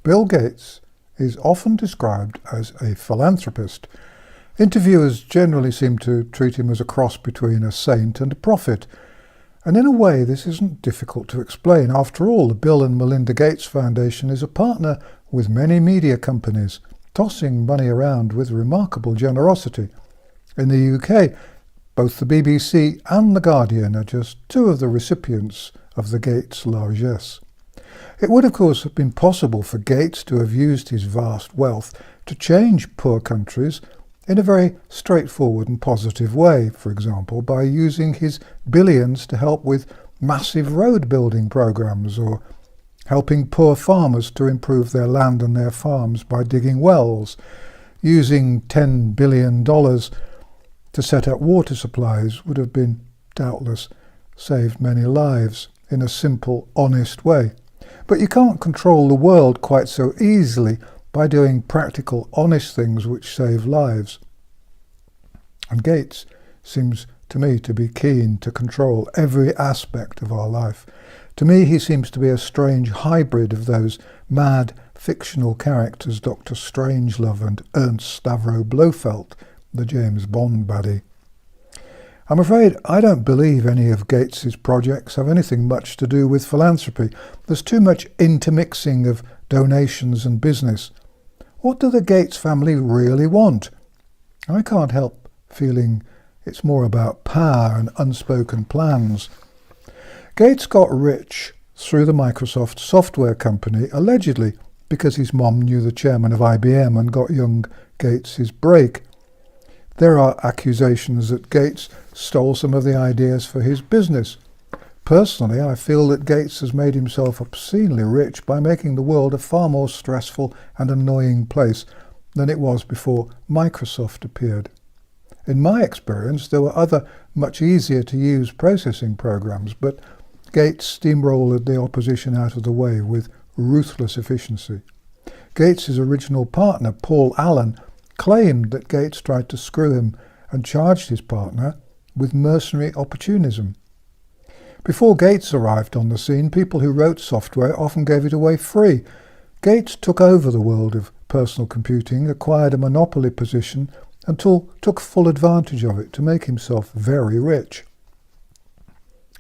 Bill Gates is often described as a philanthropist. Interviewers generally seem to treat him as a cross between a saint and a prophet. And in a way, this isn't difficult to explain. After all, the Bill and Melinda Gates Foundation is a partner with many media companies, tossing money around with remarkable generosity. In the UK, both the BBC and The Guardian are just two of the recipients of the Gates largesse. It would, of course, have been possible for Gates to have used his vast wealth to change poor countries in a very straightforward and positive way, for example, by using his billions to help with massive road building programs, or helping poor farmers to improve their land and their farms by digging wells, using $10 billion to set up water supplies would have been, doubtless, saved many lives in a simple, honest way. But you can't control the world quite so easily by doing practical, honest things which save lives. And Gates seems to me to be keen to control every aspect of our life. To me, he seems to be a strange hybrid of those mad fictional characters Dr. Strangelove and Ernst Stavro Blofeld, the James Bond baddie. I'm afraid I don't believe any of Gates's projects have anything much to do with philanthropy. There's too much intermixing of donations and business. What do the Gates family really want? I can't help feeling it's more about power and unspoken plans. Gates got rich through the Microsoft software company, allegedly because his mom knew the chairman of IBM and got young Gates his break. There are accusations that Gates stole some of the ideas for his business. Personally, I feel that Gates has made himself obscenely rich by making the world a far more stressful and annoying place than it was before Microsoft appeared. In my experience, there were other much easier to use processing programs, but Gates steamrolled the opposition out of the way with ruthless efficiency. Gates's original partner, Paul Allen, claimed that Gates tried to screw him and charged his partner with mercenary opportunism. Before Gates arrived on the scene, people who wrote software often gave it away free. Gates took over the world of personal computing, acquired a monopoly position, and took full advantage of it to make himself very rich.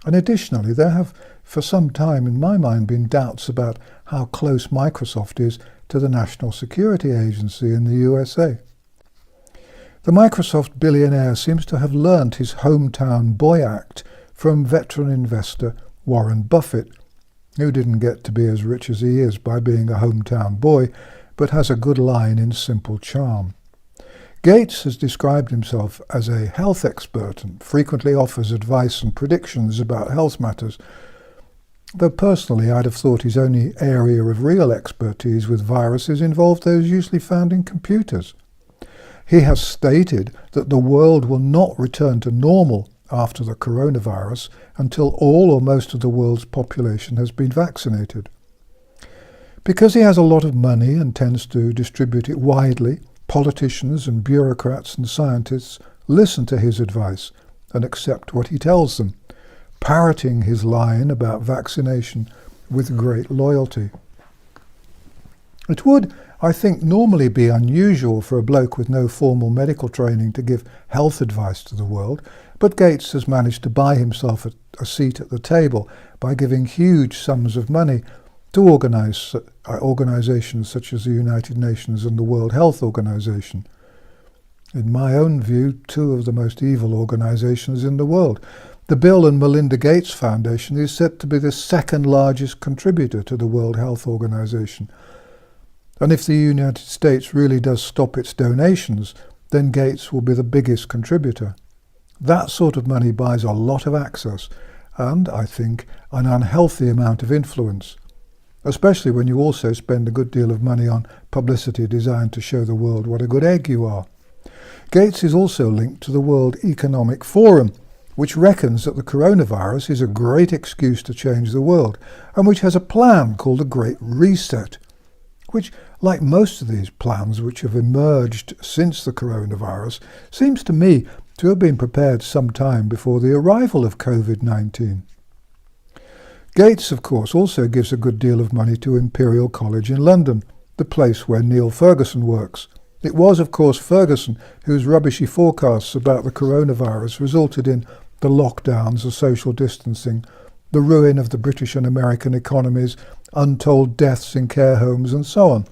And additionally, there have for some time in my mind been doubts about how close Microsoft is to the National Security Agency in the USA. The Microsoft billionaire seems to have learnt his hometown boy act from veteran investor Warren Buffett, who didn't get to be as rich as he is by being a hometown boy, but has a good line in simple charm. Gates has described himself as a health expert and frequently offers advice and predictions about health matters, though personally I'd have thought his only area of real expertise with viruses involved those usually found in computers. He has stated that the world will not return to normal after the coronavirus until all or most of the world's population has been vaccinated. Because he has a lot of money and tends to distribute it widely, politicians and bureaucrats and scientists listen to his advice and accept what he tells them, parroting his line about vaccination with great loyalty. It would, I think, normally be unusual for a bloke with no formal medical training to give health advice to the world, but Gates has managed to buy himself a seat at the table by giving huge sums of money to organisations such as the United Nations and the World Health Organization. In my own view, two of the most evil organisations in the world. The Bill and Melinda Gates Foundation is said to be the second largest contributor to the World Health Organization. And if the United States really does stop its donations, then Gates will be the biggest contributor. That sort of money buys a lot of access and, I think, an unhealthy amount of influence, especially when you also spend a good deal of money on publicity designed to show the world what a good egg you are. Gates is also linked to the World Economic Forum, which reckons that the coronavirus is a great excuse to change the world, and which has a plan called the Great Reset, which, like most of these plans which have emerged since the coronavirus, seems to me to have been prepared some time before the arrival of COVID-19. Gates, of course, also gives a good deal of money to Imperial College in London, the place where Neil Ferguson works. It was, of course, Ferguson whose rubbishy forecasts about the coronavirus resulted in the lockdowns, the social distancing, the ruin of the British and American economies, untold deaths in care homes, and so on.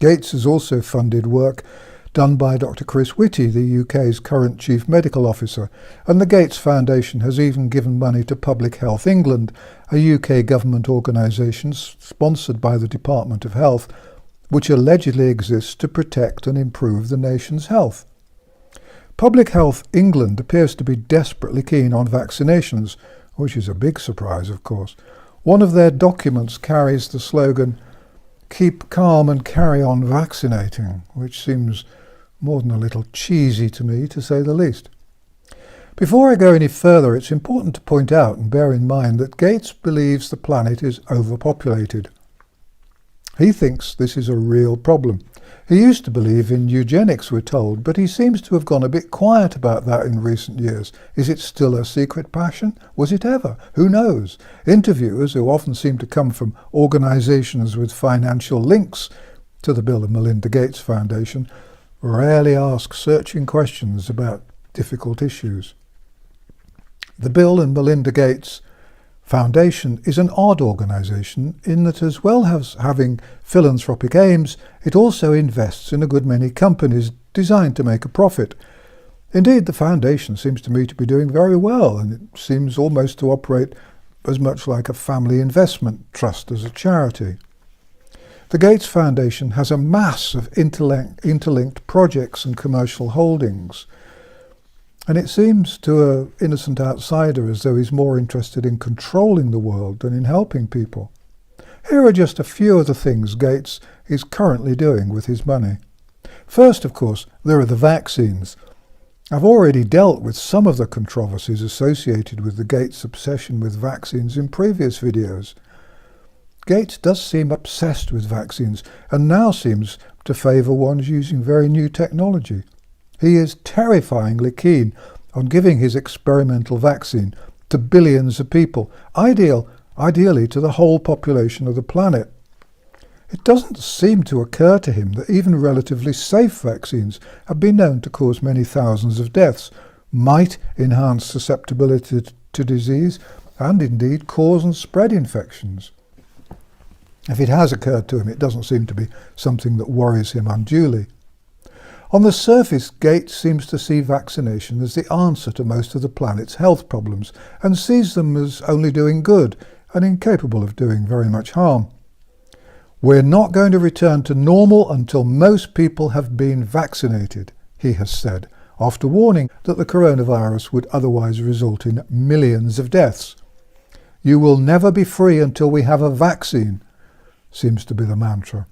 Gates has also funded work done by Dr. Chris Whitty, the UK's current Chief Medical Officer, and the Gates Foundation has even given money to Public Health England, a UK government organisation sponsored by the Department of Health, which allegedly exists to protect and improve the nation's health. Public Health England appears to be desperately keen on vaccinations, which is a big surprise, of course. One of their documents carries the slogan, "Keep calm and carry on vaccinating," which seems more than a little cheesy to me, to say the least. Before I go any further, it's important to point out and bear in mind that Gates believes the planet is overpopulated. He thinks this is a real problem. He used to believe in eugenics, we're told, but he seems to have gone a bit quiet about that in recent years. Is it still a secret passion? Was it ever? Who knows? Interviewers, who often seem to come from organisations with financial links to the Bill and Melinda Gates Foundation, rarely ask searching questions about difficult issues. The Bill and Melinda Gates Foundation is an odd organisation in that, as well as having philanthropic aims, it also invests in a good many companies designed to make a profit. Indeed, the foundation seems to me to be doing very well, and it seems almost to operate as much like a family investment trust as a charity. The Gates Foundation has a mass of interlinked projects and commercial holdings, and it seems to an innocent outsider as though he's more interested in controlling the world than in helping people. Here are just a few of the things Gates is currently doing with his money. First, of course, there are the vaccines. I've already dealt with some of the controversies associated with the Gates obsession with vaccines in previous videos. Gates does seem obsessed with vaccines and now seems to favour ones using very new technology. He is terrifyingly keen on giving his experimental vaccine to billions of people, ideally to the whole population of the planet. It doesn't seem to occur to him that even relatively safe vaccines have been known to cause many thousands of deaths, might enhance susceptibility to disease, and indeed cause and spread infections. If it has occurred to him, it doesn't seem to be something that worries him unduly. On the surface, Gates seems to see vaccination as the answer to most of the planet's health problems and sees them as only doing good and incapable of doing very much harm. "We're not going to return to normal until most people have been vaccinated," he has said, after warning that the coronavirus would otherwise result in millions of deaths. "You will never be free until we have a vaccine," seems to be the mantra.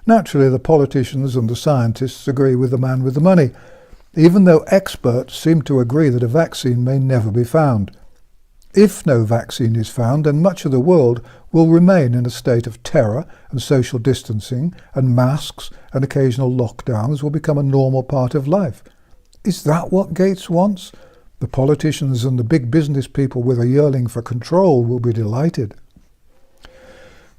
Naturally, the politicians and the scientists agree with the man with the money, even though experts seem to agree that a vaccine may never be found. If no vaccine is found, then much of the world will remain in a state of terror, and social distancing and masks and occasional lockdowns will become a normal part of life. Is that what Gates wants? The politicians and the big business people with a yearning for control will be delighted.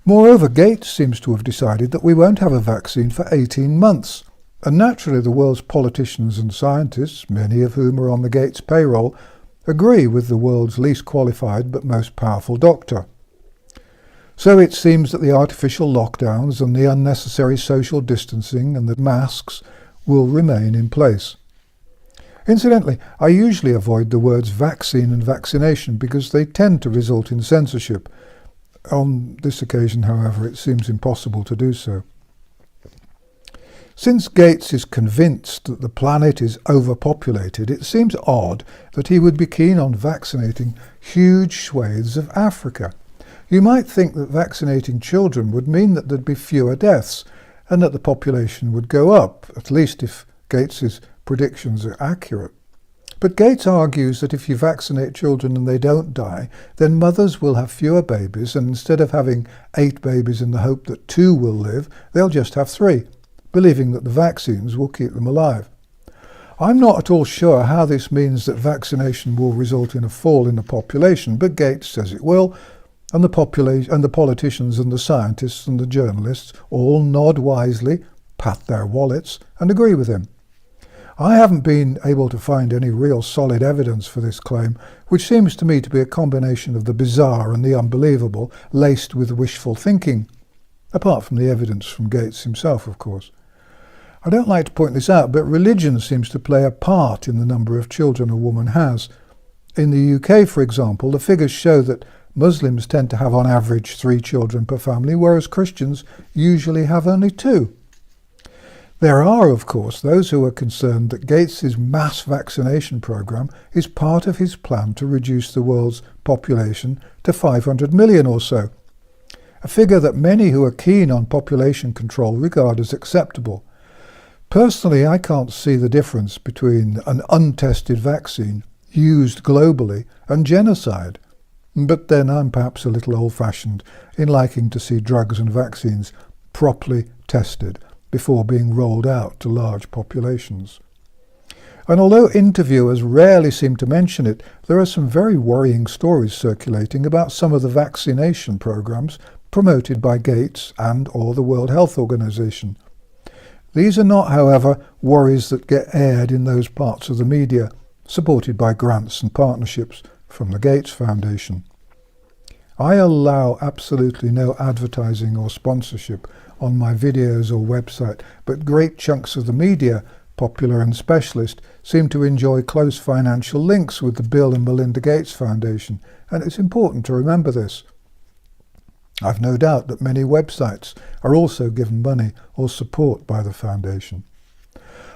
Moreover, Gates seems to have decided that we won't have a vaccine for 18 months, and naturally the world's politicians and scientists, many of whom are on the Gates payroll, agree with the world's least qualified but most powerful doctor. So it seems that the artificial lockdowns and the unnecessary social distancing and the masks will remain in place. Incidentally, I usually avoid the words vaccine and vaccination because they tend to result in censorship. On this occasion, however, it seems impossible to do so. Since Gates is convinced that the planet is overpopulated, it seems odd that he would be keen on vaccinating huge swathes of Africa. You might think that vaccinating children would mean that there'd be fewer deaths and that the population would go up, at least if Gates's predictions are accurate. But Gates argues that if you vaccinate children and they don't die, then mothers will have fewer babies, and instead of having 8 babies in the hope that 2 will live, they'll just have 3, believing that the vaccines will keep them alive. I'm not at all sure how this means that vaccination will result in a fall in the population, but Gates says it will, and the population and the politicians and the scientists and the journalists all nod wisely, pat their wallets, and agree with him. I haven't been able to find any real solid evidence for this claim, which seems to me to be a combination of the bizarre and the unbelievable, laced with wishful thinking, apart from the evidence from Gates himself, of course. I don't like to point this out, but religion seems to play a part in the number of children a woman has. In the UK, for example, the figures show that Muslims tend to have on average 3 children per family, whereas Christians usually have only 2. There are, of course, those who are concerned that Gates's mass vaccination program is part of his plan to reduce the world's population to 500 million or so, a figure that many who are keen on population control regard as acceptable. Personally, I can't see the difference between an untested vaccine used globally and genocide, but then I'm perhaps a little old-fashioned in liking to see drugs and vaccines properly tested before being rolled out to large populations. And although interviewers rarely seem to mention it, there are some very worrying stories circulating about some of the vaccination programs promoted by Gates and/or the World Health Organization. These are not, however, worries that get aired in those parts of the media supported by grants and partnerships from the Gates Foundation. I allow absolutely no advertising or sponsorship on my videos or website, but great chunks of the media, popular and specialist, seem to enjoy close financial links with the Bill and Melinda Gates Foundation, and it's important to remember this. I've no doubt that many websites are also given money or support by the foundation.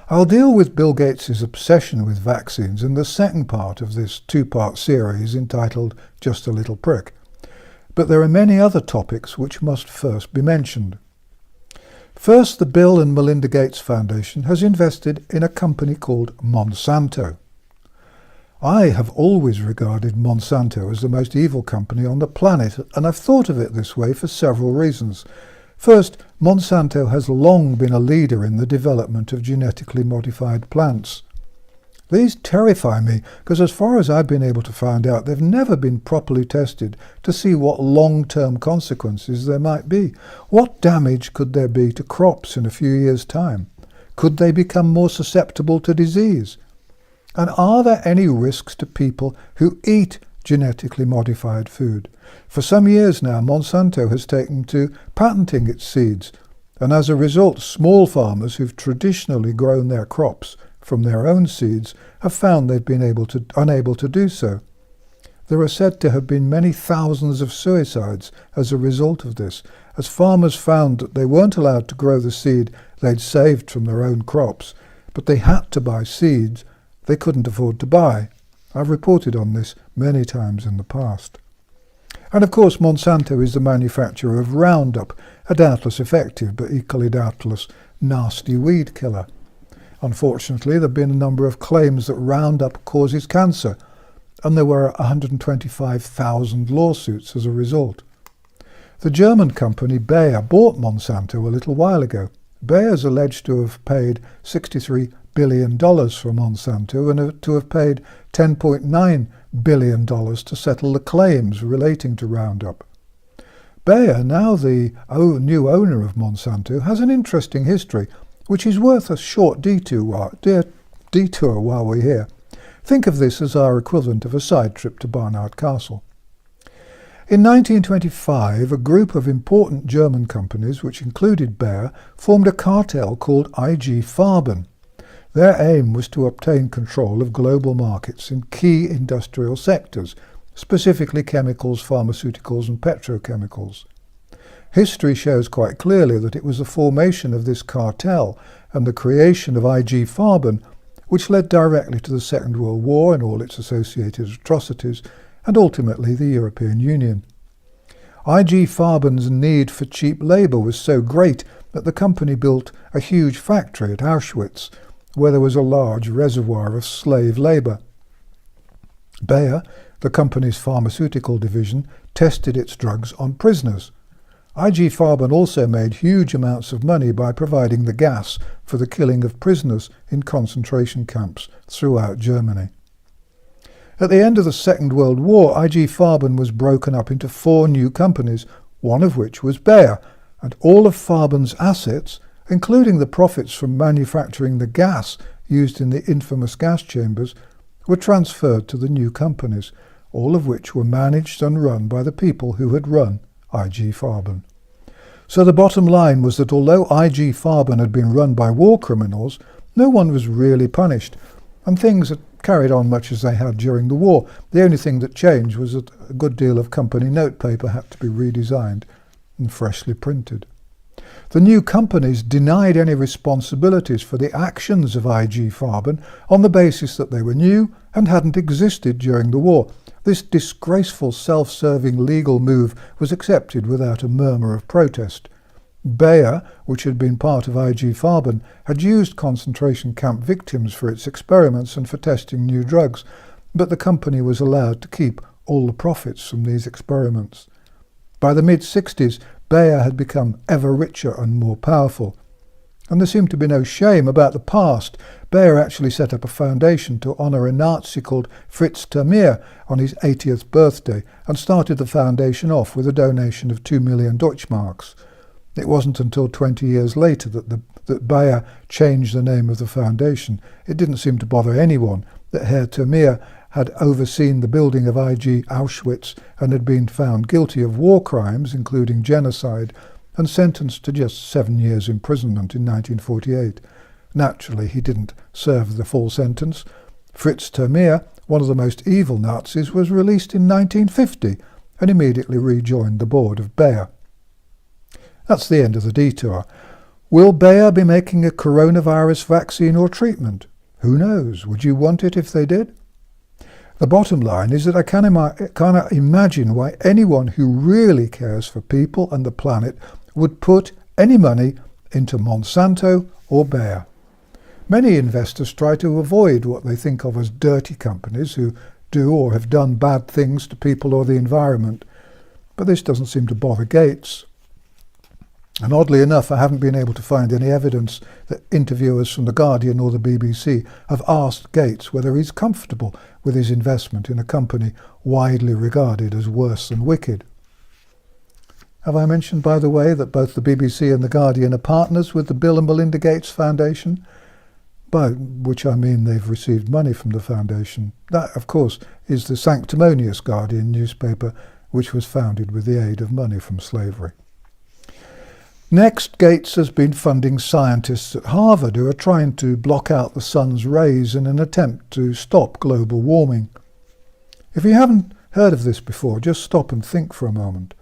I'll deal with Bill Gates's obsession with vaccines in the second part of this 2-part series entitled Just a Little Prick. But there are many other topics which must first be mentioned. First, the Bill and Melinda Gates Foundation has invested in a company called Monsanto. I have always regarded Monsanto as the most evil company on the planet, and I've thought of it this way for several reasons. First, Monsanto has long been a leader in the development of genetically modified plants. These terrify me because, as far as I've been able to find out, they've never been properly tested to see what long-term consequences there might be. What damage could there be to crops in a few years' time? Could they become more susceptible to disease? And are there any risks to people who eat genetically modified food? For some years now, Monsanto has taken to patenting its seeds, and as a result, small farmers who've traditionally grown their crops from their own seeds have found they've been unable to do so. There are said to have been many thousands of suicides as a result of this, as farmers found that they weren't allowed to grow the seed they'd saved from their own crops, but they had to buy seeds they couldn't afford to buy. I've reported on this many times in the past. And of course, Monsanto is the manufacturer of Roundup, a doubtless effective but equally doubtless nasty weed killer. Unfortunately, there have been a number of claims that Roundup causes cancer, and there were 125,000 lawsuits as a result. The German company Bayer bought Monsanto a little while ago. Bayer is alleged to have paid $63 billion for Monsanto and to have paid $10.9 billion to settle the claims relating to Roundup. Bayer, now the new owner of Monsanto, has an interesting history, which is worth a short detour while we're here. Think of this as our equivalent of a side trip to Barnard Castle. In 1925, a group of important German companies, which included Bayer, formed a cartel called IG Farben. Their aim was to obtain control of global markets in key industrial sectors, specifically chemicals, pharmaceuticals and petrochemicals. History shows quite clearly that it was the formation of this cartel and the creation of IG Farben which led directly to the Second World War and all its associated atrocities, and ultimately the European Union. IG Farben's need for cheap labour was so great that the company built a huge factory at Auschwitz, where there was a large reservoir of slave labour. Bayer, the company's pharmaceutical division, tested its drugs on prisoners. IG Farben also made huge amounts of money by providing the gas for the killing of prisoners in concentration camps throughout Germany. At the end of the Second World War, IG Farben was broken up into 4 new companies, one of which was Bayer, and all of Farben's assets, including the profits from manufacturing the gas used in the infamous gas chambers, were transferred to the new companies, all of which were managed and run by the people who had run IG Farben. So the bottom line was that although IG Farben had been run by war criminals, no one was really punished, and things had carried on much as they had during the war. The only thing that changed was that a good deal of company notepaper had to be redesigned and freshly printed. The new companies denied any responsibilities for the actions of IG Farben on the basis that they were new and hadn't existed during the war. This disgraceful self-serving legal move was accepted without a murmur of protest. Bayer, which had been part of IG Farben, had used concentration camp victims for its experiments and for testing new drugs, but the company was allowed to keep all the profits from these experiments. By the mid-60s, Bayer had become ever richer and more powerful. And there seemed to be no shame about the past. Bayer actually set up a foundation to honour a Nazi called Fritz Termeer on his 80th birthday, and started the foundation off with a donation of 2 million Deutschmarks. It wasn't until 20 years later that Bayer changed the name of the foundation. It didn't seem to bother anyone that Herr Termeer had overseen the building of IG Auschwitz and had been found guilty of war crimes, including genocide, and sentenced to just 7 years imprisonment in 1948. Naturally, he didn't serve the full sentence. Fritz Termeer, one of the most evil Nazis, was released in 1950 and immediately rejoined the board of Bayer. That's the end of the detour. Will Bayer be making a coronavirus vaccine or treatment? Who knows? Would you want it if they did? The bottom line is that I cannot imagine why anyone who really cares for people and the planet would put any money into Monsanto or Bayer. Many investors try to avoid what they think of as dirty companies who do or have done bad things to people or the environment, but this doesn't seem to bother Gates. And oddly enough, I haven't been able to find any evidence that interviewers from The Guardian or the BBC have asked Gates whether he's comfortable with his investment in a company widely regarded as worse than wicked. Have I mentioned, by the way, that both the BBC and The Guardian are partners with the Bill and Melinda Gates Foundation? By which I mean they've received money from the foundation. That, of course, is the sanctimonious Guardian newspaper, which was founded with the aid of money from slavery. Next, Gates has been funding scientists at Harvard who are trying to block out the sun's rays in an attempt to stop global warming. If you haven't heard of this before, just stop and think for a moment.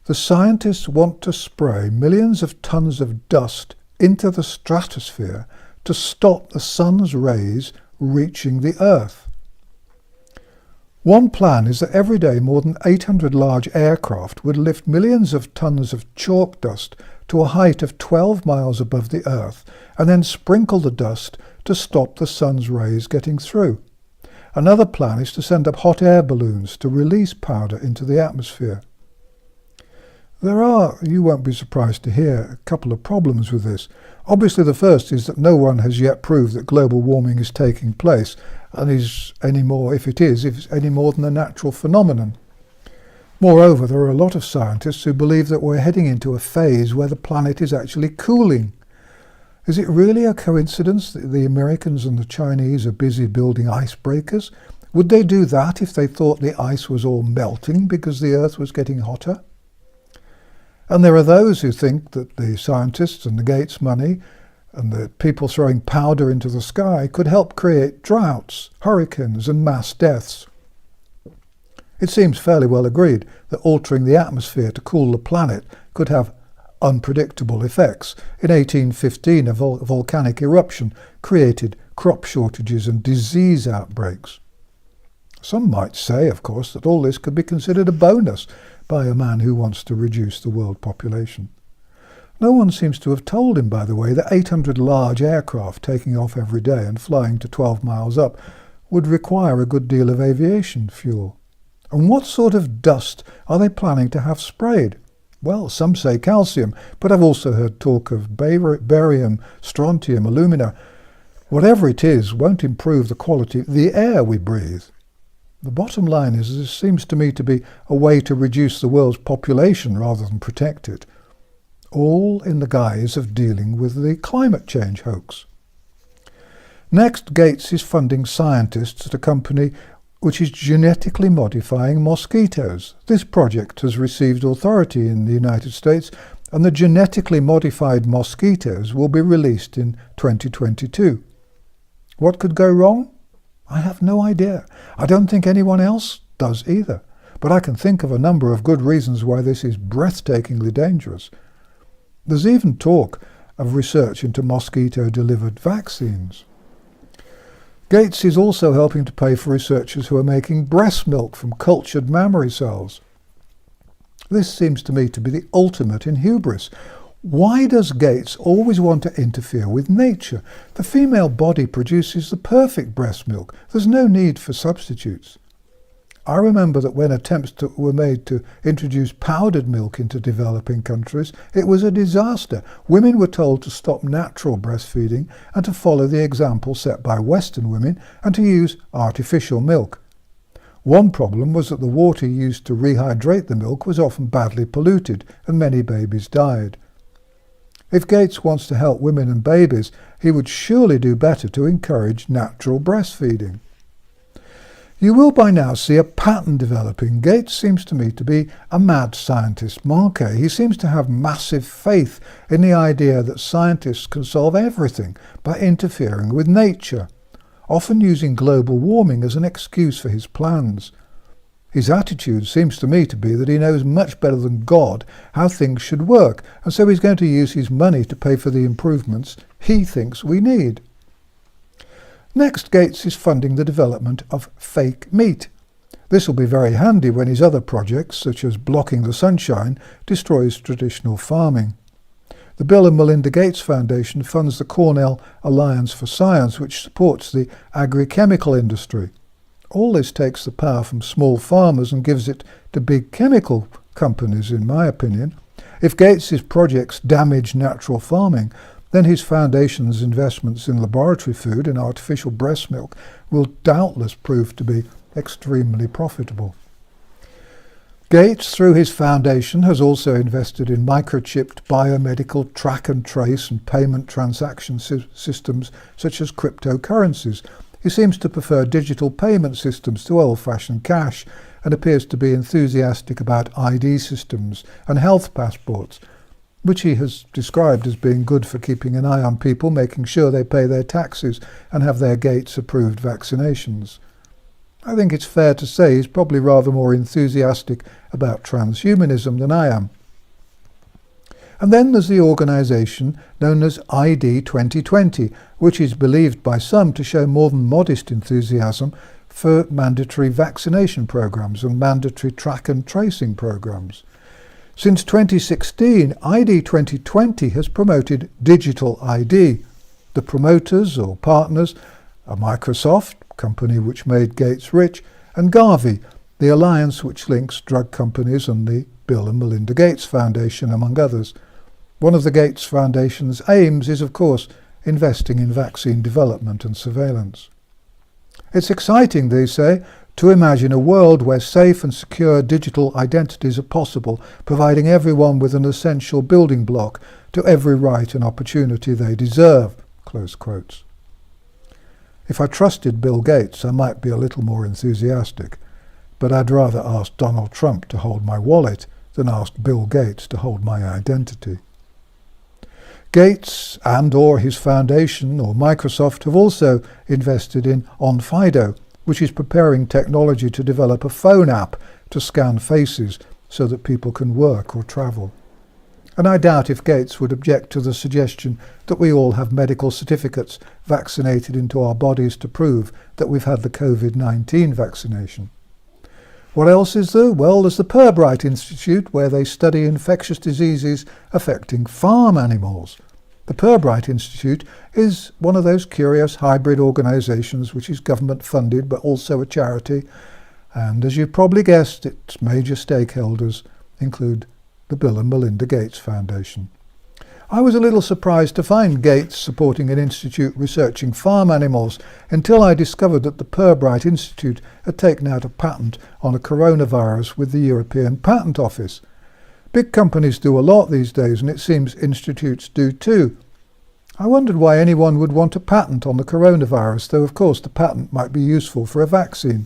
The scientists want to spray millions of tons of dust into the stratosphere to stop the sun's rays reaching the Earth. One plan is that every day more than 800 large aircraft would lift millions of tons of chalk dust to a height of 12 miles above the Earth and then sprinkle the dust to stop the sun's rays getting through. Another plan is to send up hot air balloons to release powder into the atmosphere. There are, you won't be surprised to hear, a couple of problems with this. Obviously the first is that no one has yet proved that global warming is taking place, and is any more, if it's any more than a natural phenomenon. Moreover, there are a lot of scientists who believe that we're heading into a phase where the planet is actually cooling. Is it really a coincidence that the Americans and the Chinese are busy building icebreakers? Would they do that if they thought the ice was all melting because the Earth was getting hotter? And there are those who think that the scientists and the Gates money and the people throwing powder into the sky could help create droughts, hurricanes and mass deaths. It seems fairly well agreed that altering the atmosphere to cool the planet could have unpredictable effects. In 1815, a volcanic eruption created crop shortages and disease outbreaks. Some might say, of course, that all this could be considered a bonus by a man who wants to reduce the world population. No one seems to have told him, by the way, that 800 large aircraft taking off every day and flying to 12 miles up would require a good deal of aviation fuel. And what sort of dust are they planning to have sprayed? Well, some say calcium, but I've also heard talk of barium, strontium, alumina. Whatever it is won't improve the quality of the air we breathe. The bottom line is this seems to me to be a way to reduce the world's population rather than protect it, all in the guise of dealing with the climate change hoax. Next, Gates is funding scientists at a company which is genetically modifying mosquitoes. This project has received authority in the United States, and the genetically modified mosquitoes will be released in 2022. What could go wrong? I have no idea. I don't think anyone else does either. But I can think of a number of good reasons why this is breathtakingly dangerous. There's even talk of research into mosquito-delivered vaccines. Gates is also helping to pay for researchers who are making breast milk from cultured mammary cells. This seems to me to be the ultimate in hubris. Why does Gates always want to interfere with nature? The female body produces the perfect breast milk. There's no need for substitutes. I remember that when attempts were made to introduce powdered milk into developing countries, it was a disaster. Women were told to stop natural breastfeeding and to follow the example set by Western women and to use artificial milk. One problem was that the water used to rehydrate the milk was often badly polluted and many babies died. If Gates wants to help women and babies, he would surely do better to encourage natural breastfeeding. You will by now see a pattern developing. Gates seems to me to be a mad scientist marquee. He seems to have massive faith in the idea that scientists can solve everything by interfering with nature, often using global warming as an excuse for his plans. His attitude seems to me to be that he knows much better than God how things should work, and so he's going to use his money to pay for the improvements he thinks we need. Next, Gates is funding the development of fake meat. This will be very handy when his other projects, such as blocking the sunshine, destroys traditional farming. The Bill and Melinda Gates Foundation funds the Cornell Alliance for Science, which supports the agrochemical industry. All this takes the power from small farmers and gives it to big chemical companies, in my opinion. If Gates's projects damage natural farming, then his foundation's investments in laboratory food and artificial breast milk will doubtless prove to be extremely profitable. Gates, through his foundation, has also invested in microchipped biomedical track and trace and payment transaction systems such as cryptocurrencies. He seems to prefer digital payment systems to old-fashioned cash and appears to be enthusiastic about ID systems and health passports, which he has described as being good for keeping an eye on people, making sure they pay their taxes and have their Gates-approved vaccinations. I think it's fair to say he's probably rather more enthusiastic about transhumanism than I am. And then there's the organisation known as ID 2020, which is believed by some to show more than modest enthusiasm for mandatory vaccination programmes and mandatory track and tracing programmes. Since 2016, ID 2020 has promoted digital ID. The promoters or partners are Microsoft, company which made Gates rich, and Gavi, the alliance which links drug companies and the Bill and Melinda Gates Foundation, among others. One of the Gates Foundation's aims is, of course, investing in vaccine development and surveillance. It's exciting, they say, to imagine a world where safe and secure digital identities are possible, providing everyone with an essential building block to every right and opportunity they deserve. Close quotes. If I trusted Bill Gates, I might be a little more enthusiastic, but I'd rather ask Donald Trump to hold my wallet than ask Bill Gates to hold my identity. Gates and or his foundation or Microsoft have also invested in OnFido, which is preparing technology to develop a phone app to scan faces so that people can work or travel. And I doubt if Gates would object to the suggestion that we all have medical certificates vaccinated into our bodies to prove that we've had the COVID-19 vaccination. What else is there? Well, there's the Pirbright Institute, where they study infectious diseases affecting farm animals. The Pirbright Institute is one of those curious hybrid organisations which is government funded but also a charity, and as you've probably guessed, its major stakeholders include the Bill and Melinda Gates Foundation. I was a little surprised to find Gates supporting an institute researching farm animals until I discovered that the Pirbright Institute had taken out a patent on a coronavirus with the European Patent Office. Big companies do a lot these days, and it seems institutes do too. I wondered why anyone would want a patent on the coronavirus, though of course the patent might be useful for a vaccine.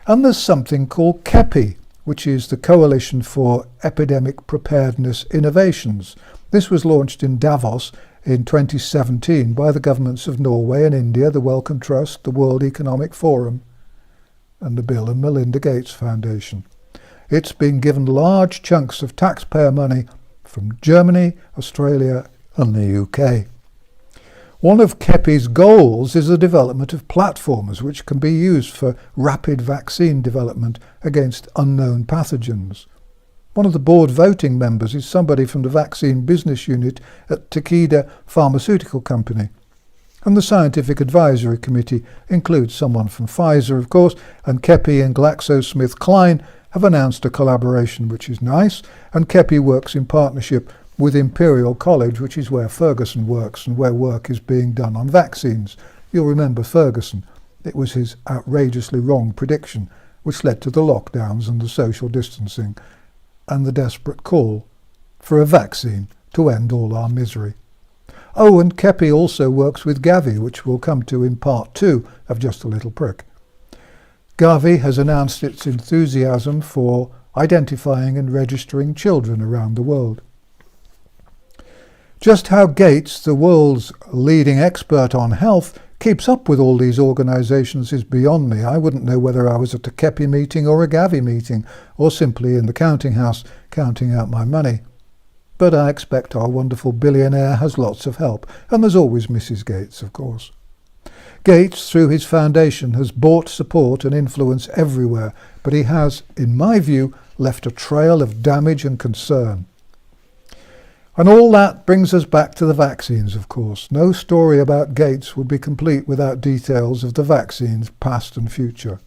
And there's something called CEPI, which is the Coalition for Epidemic Preparedness Innovations. This was launched in Davos in 2017 by the governments of Norway and India, the Wellcome Trust, the World Economic Forum, and the Bill and Melinda Gates Foundation. It's been given large chunks of taxpayer money from Germany, Australia, and the UK. One of CEPI's goals is the development of platforms which can be used for rapid vaccine development against unknown pathogens. One of the board voting members is somebody from the vaccine business unit at Takeda Pharmaceutical Company. And the scientific advisory committee includes someone from Pfizer, of course, and CEPI and GlaxoSmithKline have announced a collaboration, which is nice, and CEPI works in partnership with Imperial College, which is where Ferguson works and where work is being done on vaccines. You'll remember Ferguson. It was his outrageously wrong prediction, which led to the lockdowns and the social distancing, and the desperate call for a vaccine to end all our misery. Oh, and CEPI also works with Gavi, which we'll come to in part 2 of Just a Little Prick. Gavi has announced its enthusiasm for identifying and registering children around the world. Just how Gates, the world's leading expert on health, keeps up with all these organisations is beyond me. I wouldn't know whether I was at a CEPI meeting or a Gavi meeting, or simply in the counting house counting out my money. But I expect our wonderful billionaire has lots of help, and there's always Mrs. Gates, of course. Gates, through his foundation, has bought support and influence everywhere, but he has, in my view, left a trail of damage and concern. And all that brings us back to the vaccines, of course. No story about Gates would be complete without details of the vaccines, past and future.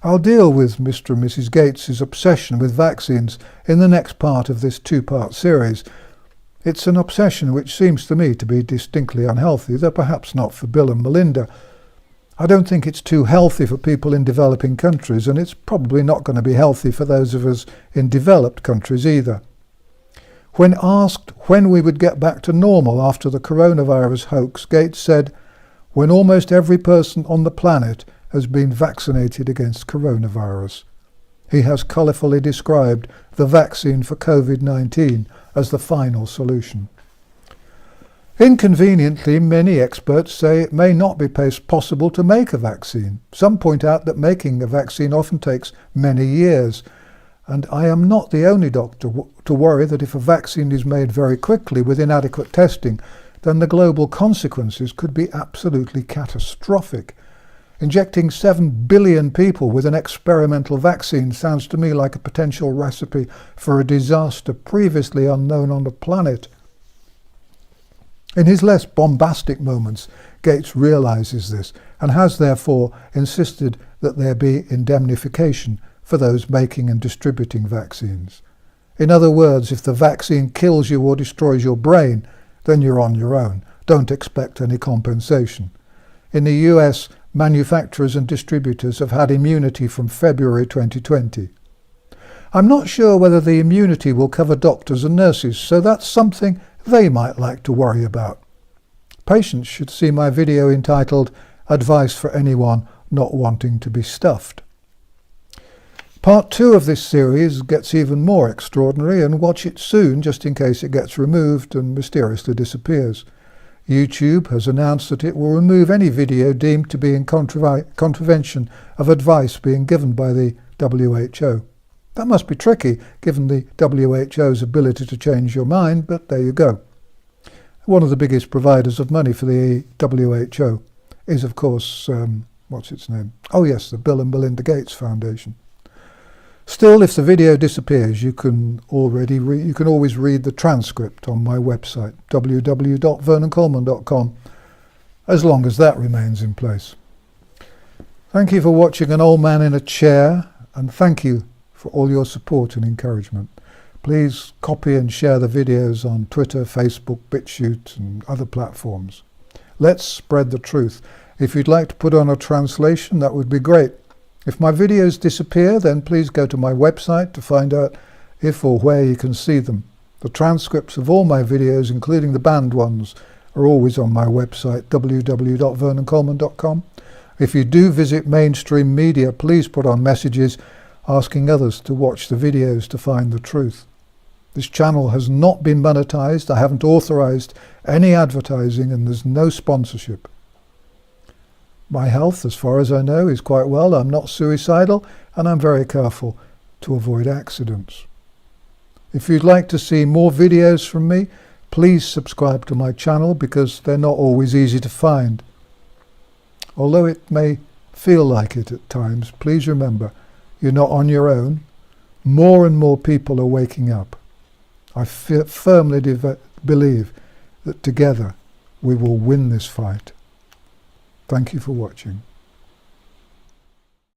I'll deal with Mr. and Mrs. Gates' obsession with vaccines in the next part of this 2-part series. It's an obsession which seems to me to be distinctly unhealthy, though perhaps not for Bill and Melinda. I don't think it's too healthy for people in developing countries, and it's probably not going to be healthy for those of us in developed countries either. When asked when we would get back to normal after the coronavirus hoax, Gates said, "When almost every person on the planet has been vaccinated against coronavirus." He has colourfully described the vaccine for COVID-19 as the final solution. Inconveniently, many experts say it may not be possible to make a vaccine. Some point out that making a vaccine often takes many years. And I am not the only doctor to worry that if a vaccine is made very quickly with inadequate testing, then the global consequences could be absolutely catastrophic. Injecting 7 billion people with an experimental vaccine sounds to me like a potential recipe for a disaster previously unknown on the planet. In his less bombastic moments, Gates realizes this and has therefore insisted that there be indemnification for those making and distributing vaccines. In other words, if the vaccine kills you or destroys your brain, then you're on your own. Don't expect any compensation. In the US, manufacturers and distributors have had immunity from February 2020. I'm not sure whether the immunity will cover doctors and nurses, so that's something they might like to worry about. Patients should see my video entitled "Advice for Anyone Not Wanting to be Stuffed." Part 2 of this series gets even more extraordinary, and watch it soon just in case it gets removed and mysteriously disappears. YouTube has announced that it will remove any video deemed to be in contravention of advice being given by the WHO. That must be tricky, given the WHO's ability to change your mind, but there you go. One of the biggest providers of money for the WHO is, of course, what's its name? Oh yes, the Bill and Melinda Gates Foundation. Still, if the video disappears, you can always read the transcript on my website, www.vernoncoleman.com, as long as that remains in place. Thank you for watching An Old Man in a Chair, and thank you for all your support and encouragement. Please copy and share the videos on Twitter, Facebook, BitChute and other platforms. Let's spread the truth. If you'd like to put on a translation, that would be great. If my videos disappear, then please go to my website to find out if or where you can see them. The transcripts of all my videos, including the banned ones, are always on my website, www.vernoncoleman.com. If you do visit mainstream media, please put on messages asking others to watch the videos to find the truth. This channel has not been monetized. I haven't authorized any advertising and there's no sponsorship. My health, as far as I know, is quite well. I'm not suicidal and I'm very careful to avoid accidents. If you'd like to see more videos from me, please subscribe to my channel because they're not always easy to find. Although it may feel like it at times, please remember, you're not on your own. More and more people are waking up. I firmly believe that together we will win this fight. Thank you for watching.